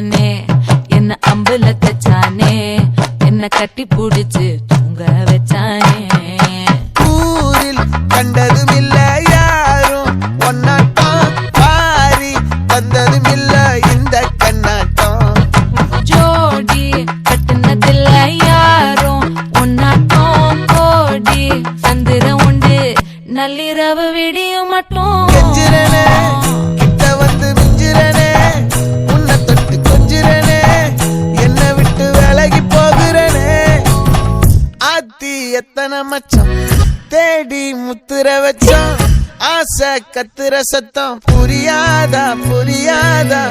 வச்சானே என்ன அம்புல தச்சானே என்ன கட்டி புடிச்சு தூங்க வச்சானே ஊரில் கண்டதும் இல்ல யாரும் ஒன்னாட்டம் பாரி வந்ததும் இல்ல இந்த கண்ணாட்டம் ஜோடி கட்டுனதில்ல யாரும் ஒன்னாட்டம் கோடி சந்திரம் உண்டு நள்ளிரவு விடியும் மட்டும் கெஞ்சிரனே கிட்ட வந்து மிஞ்சிரனே உன்னை தொட்டு கொஞ்சிரனே என்ன விட்டு விலகி போகிறனே ஆத்தி எத்தனை மச்சம் தேடி முத்துற வச்சோம் ஆசை கத்துற சத்தம் புரியாதா புரியாதா